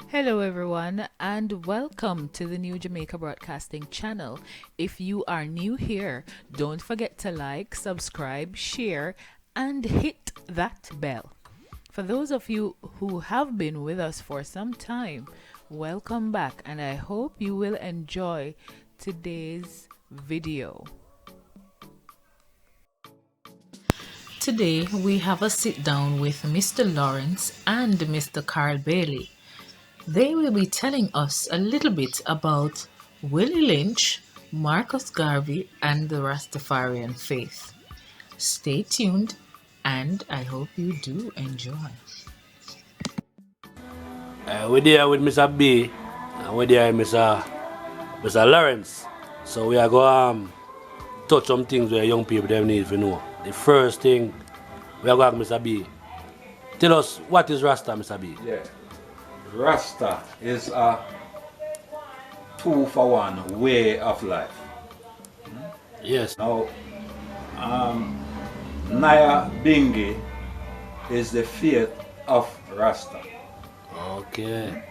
Hello, everyone, and welcome to the new Jamaica Broadcasting channel. If you are new here, don't forget to like, subscribe, share, and hit that bell. For those of you who have been with us for some time, welcome back, and I hope you will enjoy today's video. Today, we have a sit down with Mr. Lawrence and Mr. Carl Bailey. They will be telling us a little bit about Willie Lynch, Marcus Garvey, and the Rastafarian faith. Stay tuned, and I hope you do enjoy. We're there with Mr. B, and we're there with Mr. Lawrence. So we are going to touch some things where young people them need to know. The first thing, we are going to Mr. B. Tell us, what is Rasta, Mr. B? Yeah. Rasta is a 2-for-1 way of life. Yes. Now, Naya Bingi is the faith of Rasta. Okay.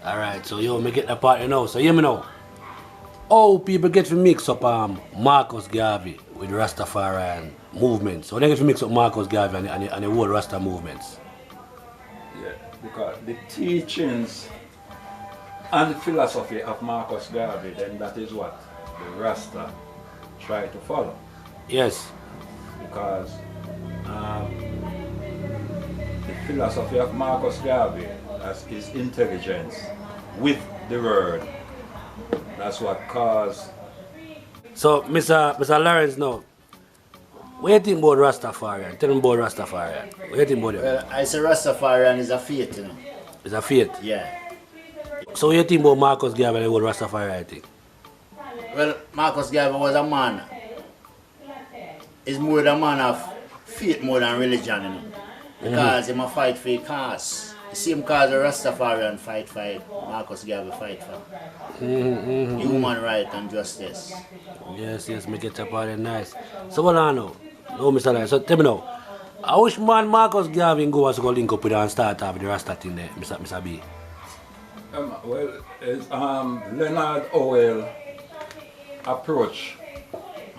Alright, so yo, me get the part now. So hear me now. How people get to mix up Marcus Garvey with Rastafarian movement. So they get to mix up Marcus Garvey and the whole Rasta movements. Yeah, because the teachings and philosophy of Marcus Garvey, then that is what the Rasta try to follow. Yes. Because the philosophy of Marcus Garvey, that's his intelligence with the word. That's what caused. So Mr. Lawrence now, what do you think about Rastafarian? Tell me about Rastafarian. What do you think about it? Well, I say Rastafarian is a faith, you know. It's a faith. Yeah. So what do you think about Marcus Garvey and the whole Rastafarian thing? Well, Marcus Garvey was a man. He's more a man of faith more than religion, you know. Because he might fight for a cause. The same cause the Rastafarian fight for, Marcus Garvey fight for. Human right and justice. Yes, make it up all nice. So what I know? No, Mr. Lawrence, so tell me now. I wish man Marcus Garvey go as go link up with and start off with the Rasta thing there, Mr. B. Well, it's, Leonard Howell approached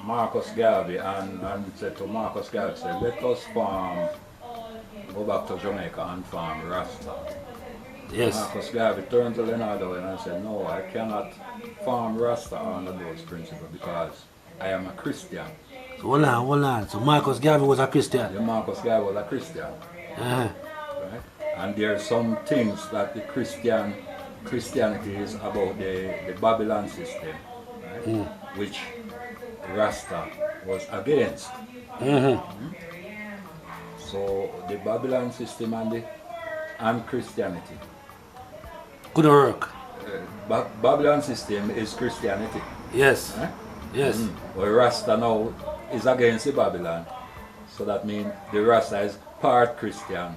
Marcus Garvey and said to Marcus Garvey, said, let us go back to Jamaica and farm Rasta. Yes. Marcus Garvey turned to Leonard Howell and said, no, I cannot farm Rasta under those principles because I am a Christian. So hold on. So Marcus Garvey was a Christian. Yeah, Marcus Garvey was a Christian. Right? And there are some things that the Christianity is about the Babylon system, right? Which Rasta was against. So the Babylon system and Christianity. Couldn't work. Babylon system is Christianity. Yes. Right? Yes. Well, Rasta now is against the Babylon. So that means the Rasta is part Christian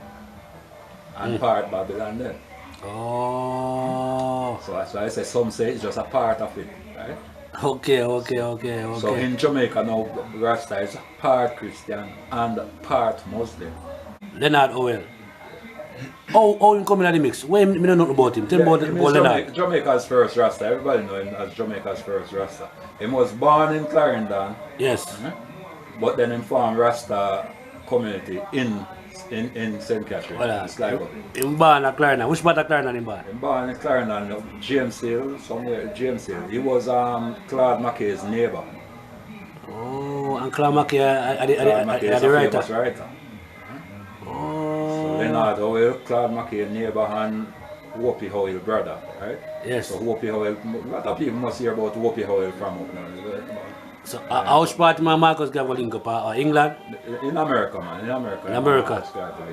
and part Babylon then. Oh. So that's why I say some say it's just a part of it, right? Okay. So in Jamaica now, Rasta is part Christian and part Muslim. Leonard Howell. How him coming at the mix? Why me don't know about him? Tell me about Leonard. Jamaica's first Rasta. Everybody know him as Jamaica's first Rasta. He was born in Clarendon. Yes. But then he formed Rasta community in St. Catherine. Voilà. Him born at Clarendon. Which part of Clarendon him born? He born in Clarendon, James Hill, somewhere James Hill. He was Claude McKay's neighbor. Oh, and Claude McKay is the a writer. famous writer. Oh. So Leonard Howell, Claude McKay neighbor and Whoopi Howell brother, right? Yes. So Whoopi Howell, a lot of people must hear about Whoopi Howell from up now. So which part of Marcus Garvey link up? England? In America, man. In America. In America. America.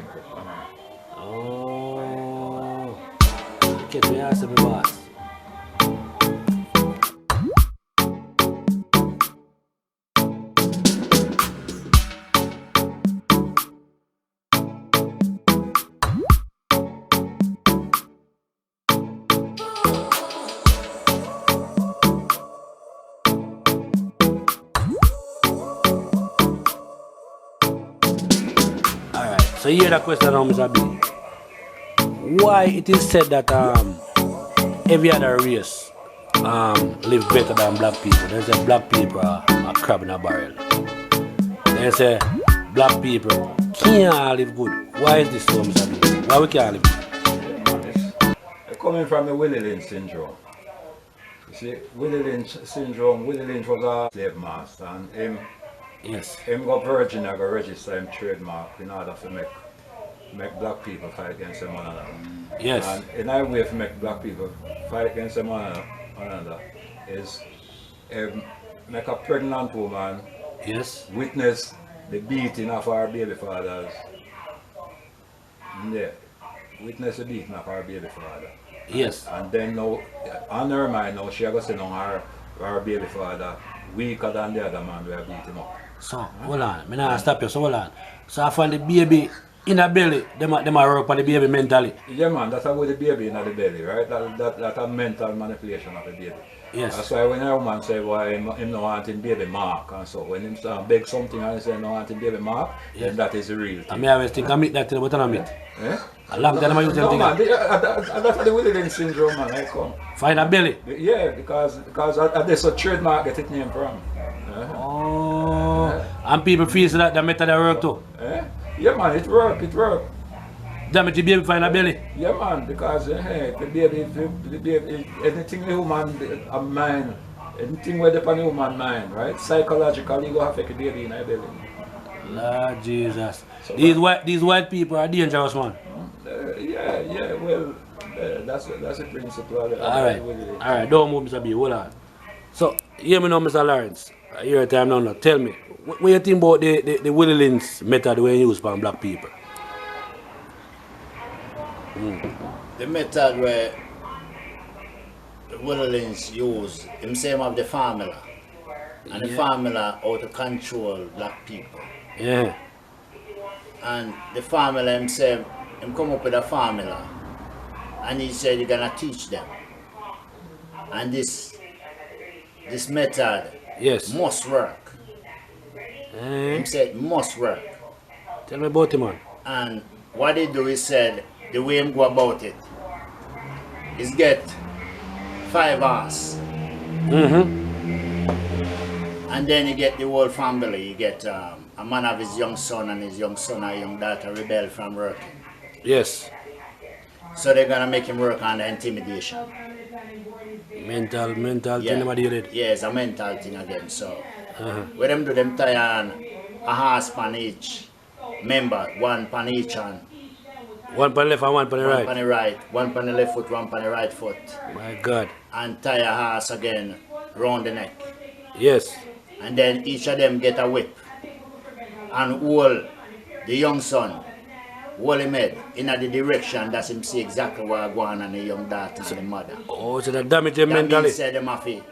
Oh. Get me ask me boss. So here the question now, Mr. B. why it is said that every other race live better than black people. They say black people are a crab in a barrel. They say black people can't live good. Why is this so, Mr. B? Why we can't live good? It's coming from the Willie Lynch syndrome. You see, Willie Lynch syndrome, Willie Lynch was a slave master, and him go Virginia go register him trademark in order to make black people fight against one another. Yes. And in our way to make black people fight against one another is make a pregnant woman witness the beating of our baby fathers. Yeah. Witness the beating of our baby father. Yes. And then now, on her mind now, she go say no, her baby father weaker than the other man we are beating up. So, hold on, I'm not stop you, so hold on. So I find the baby in the belly, them are work on the baby mentally. Yeah man, that's about the baby in the belly, right? That's a mental manipulation of the baby. Yes. That's why when a woman say why him no want him baby mark and so when him beg something and he say no want him baby mark, then that is the real thing. I mean I always think I meet that thing, but I don't meet. Eh? A long time I use them no, thing. Man, that's the Willie Lynch syndrome man, I come. Find a belly? Yeah, because that's a trademark get it name from. Oh, and people feel so that method work too? Yeah man, it work. Damage the baby find a belly? Yeah man, because the baby, anything the human mind, anything where the human mind, right? Psychologically you go affect the baby in the belly. Lord Jesus. So these white people are dangerous man. Yeah, well, that's the principle. Alright, don't move Mr. B, hold on. So, hear me now Mr. Lawrence. Your time now. Tell me, what you think about the Willie Lynch method we use for black people? The method where Willie Lynch used, him say him have the formula. And the formula how to control black people. Yeah. And the formula him say, him come up with a formula. And he said you're gonna teach them. And this method must work. Him said must work. Tell me about him man. And what he do, he said, the way him go about it is get 5 hours. And then you get the whole family. You get a man of his young son and his young son or young daughter rebel from working. Yes. So they're gonna make him work on the intimidation. Mental thing nobody did. Yeah, it's a mental thing again. So where them do them tie on a horse pan each member, one pan each hand. One pan left and one pan the right. One pan the right, one pan the left foot, one pan the right foot. My God. And tie a horse again round the neck. Yes. And then each of them get a whip. And hold the young son, hold him head in the direction that him see exactly what going on and the young daughter and the mother. Oh, so that damage them mentally. That means say them have to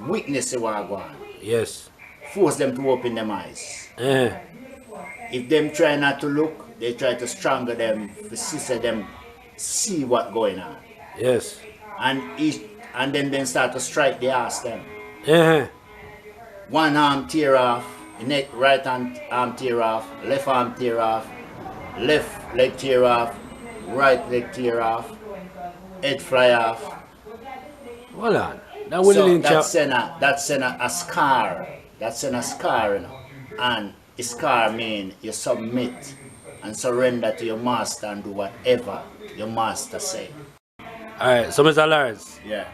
witness what going on. Yes. Force them to open them eyes. If them try not to look, they try to strangle them, to see them see what going on. Yes. And then start to strike the ass them. One arm tear off, the neck, right arm tear off, left arm tear off, left leg tear off, right leg tear off, head fly off. Hold on. That Willie Lynch that's a scar. That's a scar, you know. And a scar means you submit and surrender to your master and do whatever your master say. Alright, so Mr. Lawrence. Yeah.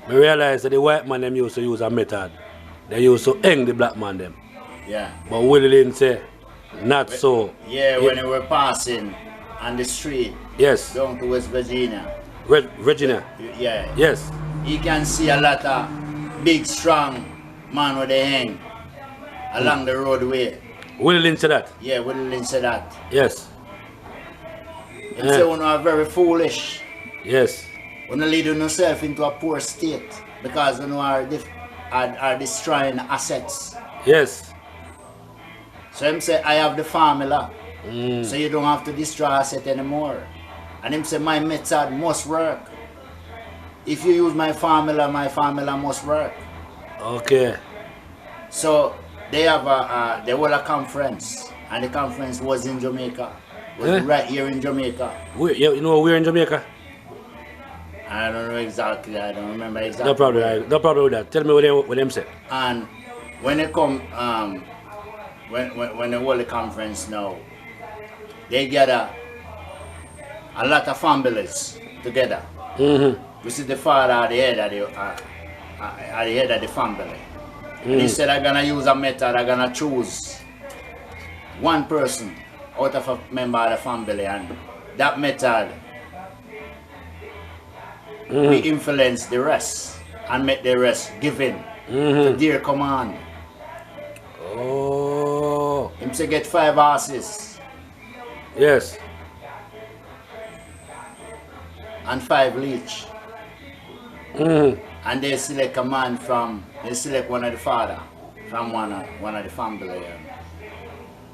I realize that the white man them used to use a method. They used to hang the black man them. Yeah. But Willie Lynch say, not so. Yeah, when they were passing on the street. Yes. Down to West Virginia. Virginia. Yeah. Yes. You can see a lot of big, strong man with they hang along the roadway. Willie Lynch said that? Yeah, Willie Lynch said that. Yes. They say when you are very foolish. Yes. When you lead yourself into a poor state because when you are destroying assets. Yes. So him say I have the formula. So you don't have to destroy asset anymore. And him say my method must work. If you use my formula must work. Okay. So they have they hold a conference, and the conference was in Jamaica. was right here in Jamaica. You know we're in Jamaica? I don't know exactly. I don't remember exactly. No problem. No problem with that. Tell me what them say. And when they come, when they hold the conference now, they gather a lot of families together. This is the father at the head of the family. And he said, I'm gonna use a method. I'm gonna choose one person out of a member of the family, and that method we influence the rest and make the rest give in to their command. Oh. Him say get 5 horses Yes. and 5 leech. And they select a man they select one of the father from one of the family.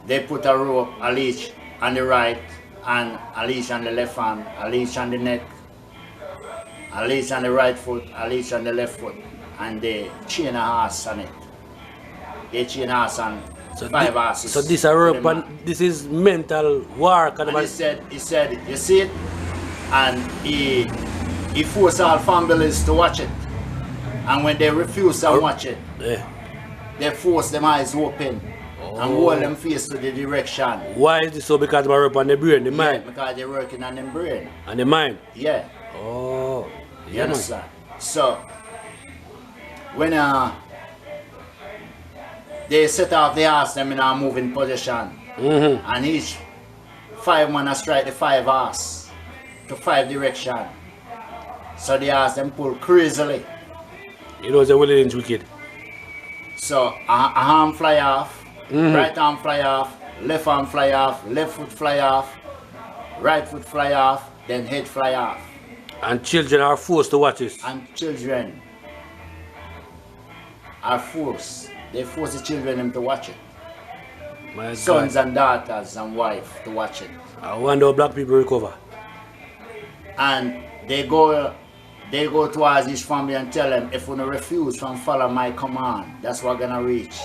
They put a rope, a leech on the right and a leech on the left hand, a leech on the neck, a leech on the right foot, a leech on the left foot, and they chain a horse on it. They chain a horse on 5 horses. So this a rope and this is mental work. And he said, you see it? And he forced all families to watch it. And when they refuse to watch it, they force them eyes open and hold them face to the direction. Why is this so? Because of a rope on the brain, the mind? Because they're working on the brain. And the mind? Yeah. Oh. You understand? So, when they set off the horse, them in a moving position, and each 5 man strike the 5 horse to 5 direction. So the horse them pull crazily. You know, the Willie Lynch wicked. So a arm fly off, right arm fly off, left arm fly off, left foot fly off, right foot fly off, then head fly off. And children are forced to watch this. And children are forced. They force the children to watch it. My Sons God. and daughters and wife to watch it. I wonder how black people recover. And they go towards each family and tell them, if you refuse from follow my command, that's what gonna reach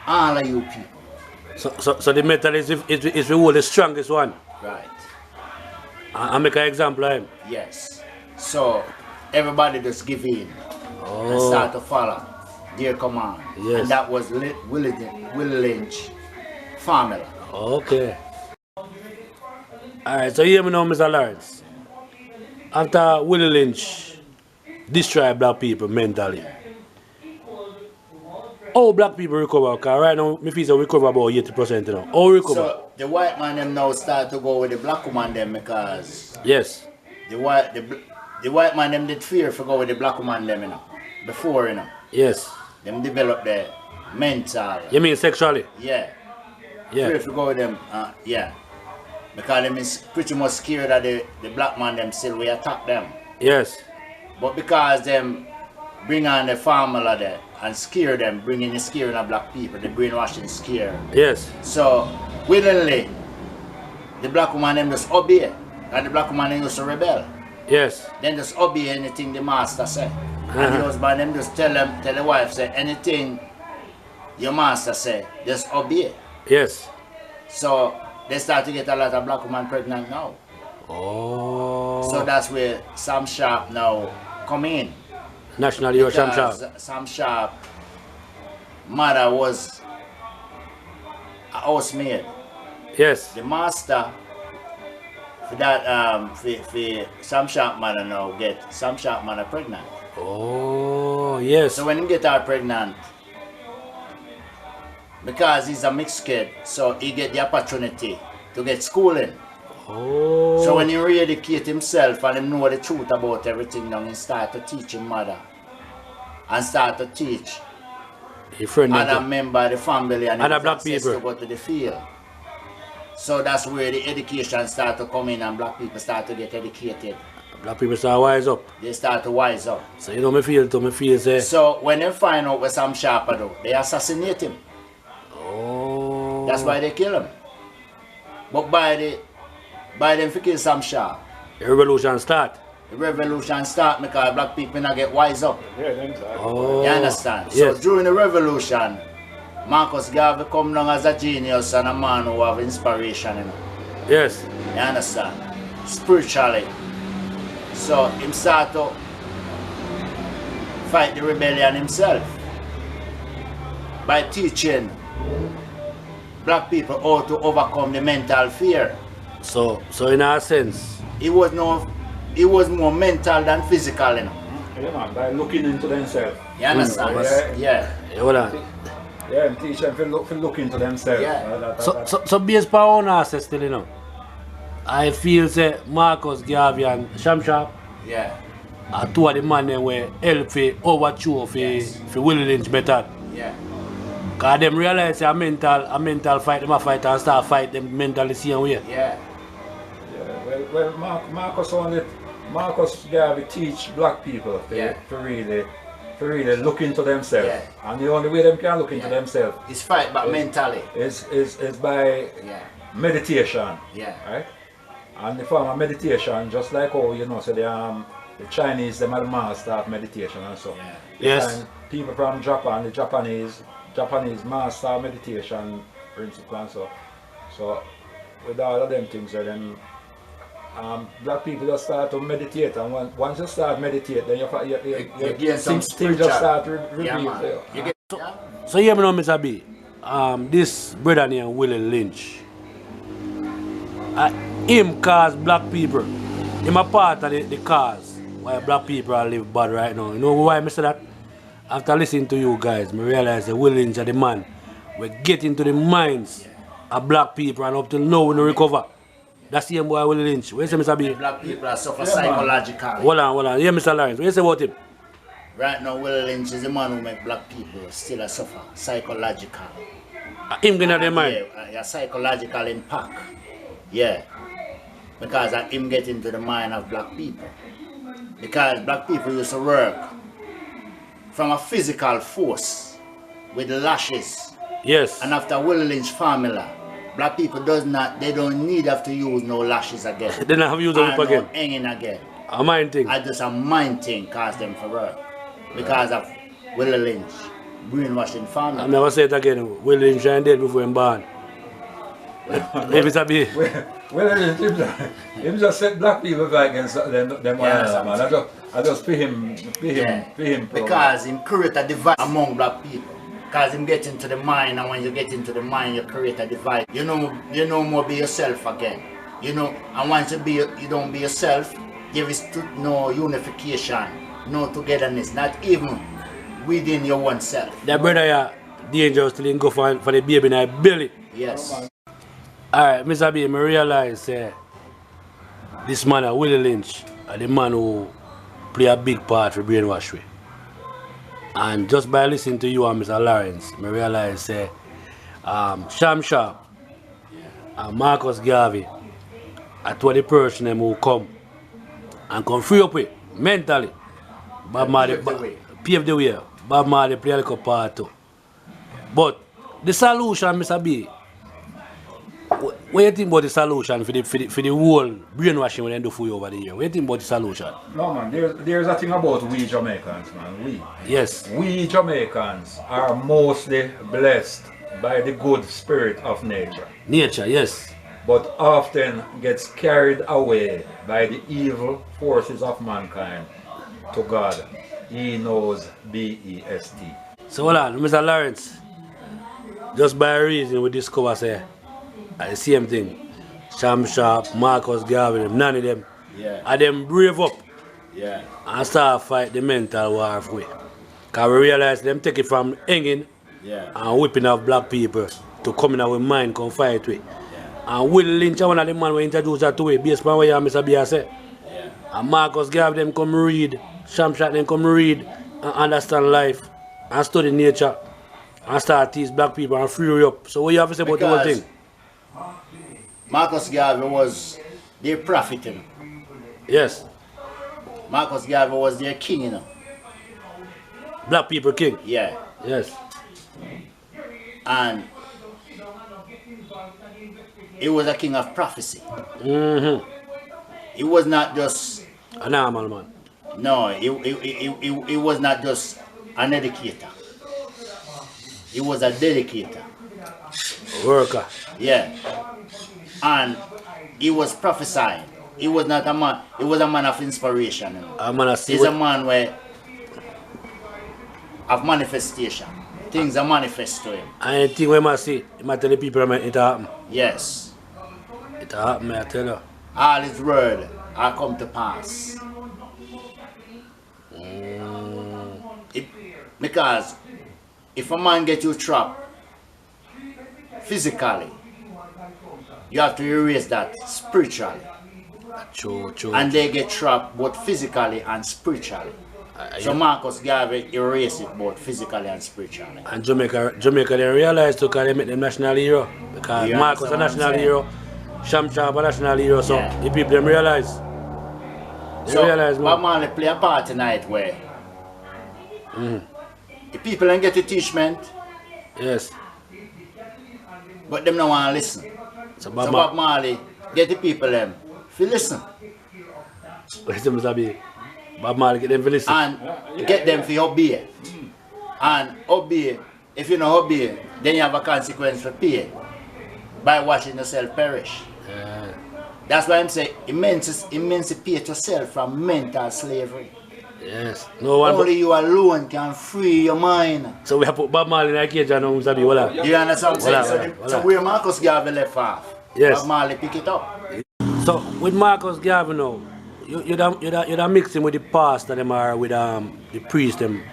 all of you people. So the method is the whole the strongest one. Right. I make an example of him. Yes. So everybody just give in and start to follow their command. Yes. And that was Willie Lynch formula. Okay. Alright, so hear me now, Mr. Lawrence. After Willie Lynch destroy black people mentally, how black people recover? Because right now, me feel we recover about 80%. You know. How recover? So the white man them now start to go with the black woman them because Yes. the white man them did fear for go with the black woman them, you know, before, you know. Yes. Them develop their mental. You mean sexually? Yeah. Yeah. Fear for go with them, yeah. Because them is pretty much scared that the black man them still will attack them. Yes. But because them bring on the formula there and scare them, bringing the scaring of black people, the brainwashing scare. Yes. So willingly, the black woman them just obey, and the black woman them used to rebel. Yes. Then just obey anything the master say. And the husband them just tell the wife say anything your master say, just obey. Yes. So they start to get a lot of black women pregnant now. Oh. So that's where Sam Sharp now come in. National Hero Sam Sharp. Sam Sharp mother was a housemaid. Yes. The master for that for Sam Sharp mother now get Sam Sharp mother pregnant. Oh, yes. So when he get her pregnant, because he's a mixed kid, so he get the opportunity to get schooling. Oh. So when he re-educate himself and him know the truth about everything, now he start to teach his mother and start to teach other member of the family and other black people to go to the field. So that's where the education start to come in and black people start to get educated. Black people start wise up. They start to wise up. So you know me feel say. So when they find out what Sam Sharp do, they assassinate him. Oh. That's why they kill him. But by them for kill Sam Sharp, The revolution start. the revolution start because black people not get wise up. Yeah, exactly. Oh. You understand? Yes. So during the revolution, Marcus Garvey come along as a genius and a man who have inspiration, you know. Yes. You understand? Spiritually. So him start to fight the rebellion himself by teaching black people how to overcome the mental fear. So in a sense, It was more mental than physical, you know. Yeah, man, by looking into themselves. You understand? Yeah. hold on. Yeah, and teach them to look into themselves. Yeah. So based on our access still, you know, I feel say Marcus Garvey and Shamshap Yeah. are two of the men that were help for overthrow for Willie Lynch method. Yeah. Cause them realize a mental fight, them a fight and start fight them mentally same way. Yeah. Well, Marcus Garvey teach black people Yeah. to really look into themselves. Yeah. And the only way them can look into themselves It's fight back mentally. is by Yeah. meditation. Yeah. Right? And the form of meditation, just like how you know, so the Chinese, them are the master of meditation and so. Yeah. Yes. And people from Japan, the Japanese master meditation principle and so. So with all of them things, then black people just start to meditate, and once you start meditate, then you gain some things spiritual. just start Yeah, reveal. man. You get, yeah? So hear me now, Mr. B. This brother named Willie Lynch. Him cause black people. Him a part of the cause why black people are live bad right now. You know why I say that? After listening to you guys, I realize that Willie Lynch are the man. We get into the minds of black people, and up till now we don't recover. That's the same boy Willie Lynch. What you say, Mr. B? Black people are suffer psychologically. Hold on. Yeah, Mr. Lawrence. What you say about him? Right now, Willie Lynch is the man who make black people still a suffer psychological. Him getting out their mind. Yeah, a psychological impact. Yeah. Because of him get into the mind of black people. Because black people used to work from a physical force with lashes. Yes. And after Willie Lynch formula, black people they don't need have to use no lashes again. They don't have to use them or again. No hanging again. A mind thing. I just a mind thing cause them for work. Because of Willie Lynch brainwashing I formula. never say it again. Willie Lynch ain't dead before him born. If it's a B. Well, him just set black people back against them Yeah, man. I just pay him. Because him create a divide among black people. Because him get into the mind, and when you get into the mind, you create a divide. You know more be yourself again. You know, and once you don't be yourself, there is no unification, no togetherness, not even within your own self. That brother yeah, dangerous till he go for the baby in the belly. Yes. Alright, Mr. B, I realize this man, Willie Lynch, the man who play a big part for brainwash we. And just by listening to you and Mr. Lawrence, I realize Sham Sharp and Marcus Garvey are two of the person them who come and come free up with mentally. Bob Marley pave the way. Bob Marley play a little part too. But the solution, Mr. B, what do you think about the solution for the whole brainwashing when they do for you over the year? What do you think about the solution? No man, there's a thing about we Jamaicans, man. Yes. We Jamaicans are mostly blessed by the good spirit of nature, Nature, yes. but often gets carried away by the evil forces of mankind. To God, He knows best. So hold on, Mr. Lawrence. Just by reason we discover say the same thing. Sham Sharp, Marcus Garvey, none of them. Yeah. And them brave up Yeah. and start fight the mental war halfway. Because we realize them take it from hanging Yeah. and whipping of black people to coming out with mind, come fight with. And Willie Lynch, one of the man who introduced that to it, based on what you Mr. B said. Yeah. And Marcus Garvey them come read, Shamshot them come read and understand life and study nature and start teach black people and free you up. So what you have to say about the whole thing? Marcus Garvey was their prophet, you know. Yes. Marcus Garvey was their king, you know. Black people king. Yeah. Yes. And he was a king of prophecy. Mm-hmm. He was not just A normal man. no, he was not just an educator. He was a dedicator. Worker. Yeah. And he was prophesying. He was not a man, he was a man of inspiration. You know. A man of see He's what- a man where of manifestation. Things are manifest to him. And the thing when I see, I tell the people it happen. Yes. It happen, I tell you. All his word are come to pass. Because if a man get you trapped physically, you have to erase that spiritually. True. And they get trapped both physically and spiritually. So Marcus Garvey erased it both physically and spiritually. And Jamaica they realize too, because they make them national hero. Because You Marcus a understand what I'm national saying? hero, Shamchab a national hero, so Yeah. the people them realize. They So realize Bob man. Marley play a part tonight where the people don't get the teachment, Yes. but them don't want to listen. So So Bob Bob Marley. Marley get the people them to listen Bob Marley get them to listen. and get them to obey. And obey, if you don't obey, then you have a consequence for pay by watching yourself perish. Yeah. That's why I'm saying emancipate yourself from mental slavery. Yes. No one Only you alone can free your mind. so we have put Bob Marley in a cage and now Mr. B, what You understand what I'm saying? Voilà, voilà. So where Marcus Garvey left off, Yes. Bob Marley pick it up. So with Marcus Garvey now, you don't mix him with the pastor them or with the priest them.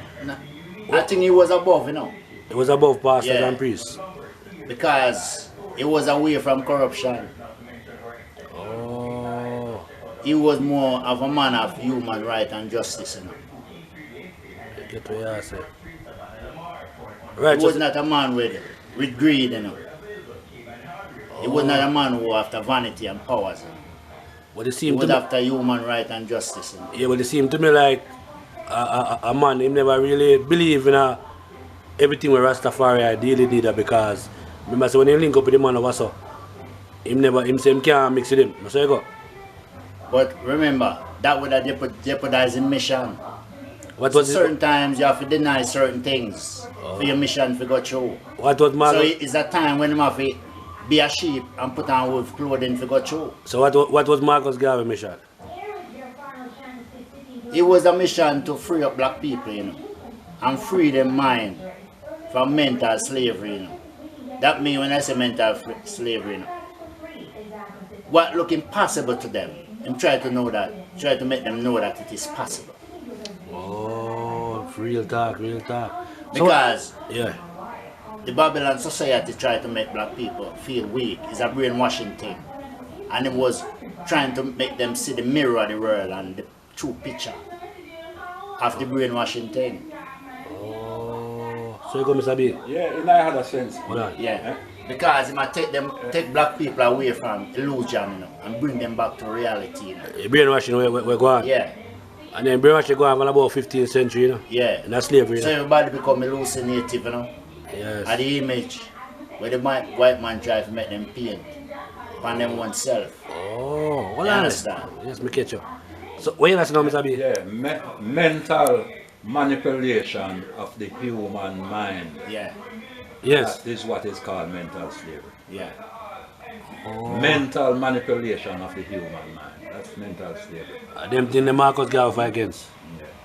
I think he was above, you know, It was above pastors Yeah. and priests. because he was away from corruption. Oh, He was more of a man of human right and justice, you know. you get what you say. Right, He was so not a man with greed, you know. He was not a man who after vanity and powers. You know. but it He seemed to was me, after human right and justice. You know. yeah, but it seemed to me like a man, he never really believe in everything with Rastafari ideally did that, because remember so when he link up with the man of Wasso, him say him can't mix with him. That's how you go. But remember, that would have jeopardized the mission. What So was certain times you have to deny certain things for your mission to go through. what was So Marcus? it's a time when you have to be a sheep and put on wolf clothing to go through. So what was Marcus Garvey mission? It was a mission to free up black people, you know, and free their mind from mental slavery, you know. That means when I say mental slavery, you know, what look impossible to them, and try to make them know that it is possible. Oh, real talk. So, Because yeah. the Babylon society tried to make black people feel weak. It's a brainwashing thing. And it was trying to make them see the mirror of the world and the true picture of the brainwashing thing. Oh, so you go, Mr. B. Yeah, in another sense. Hold on. Yeah. Because it might take black people away from illusion, you know, and bring them back to reality, you know. Brainwashing, we're going. Yeah, And then brainwashing going on about 15th century, you know. yeah. And that's slavery, you So know. everybody become hallucinative, you know. Yes. And the image where the white man try to make them paint on them oneself. Oh, hold You on. understand? Yes, me catch you. So, what you know, Mr. B? Yeah, mental manipulation of the human mind. Yeah, Yes. That is what is called mental slavery. yeah. Mental manipulation of the human mind. That's mental slavery. Them thing the Marcus Garvey fight against.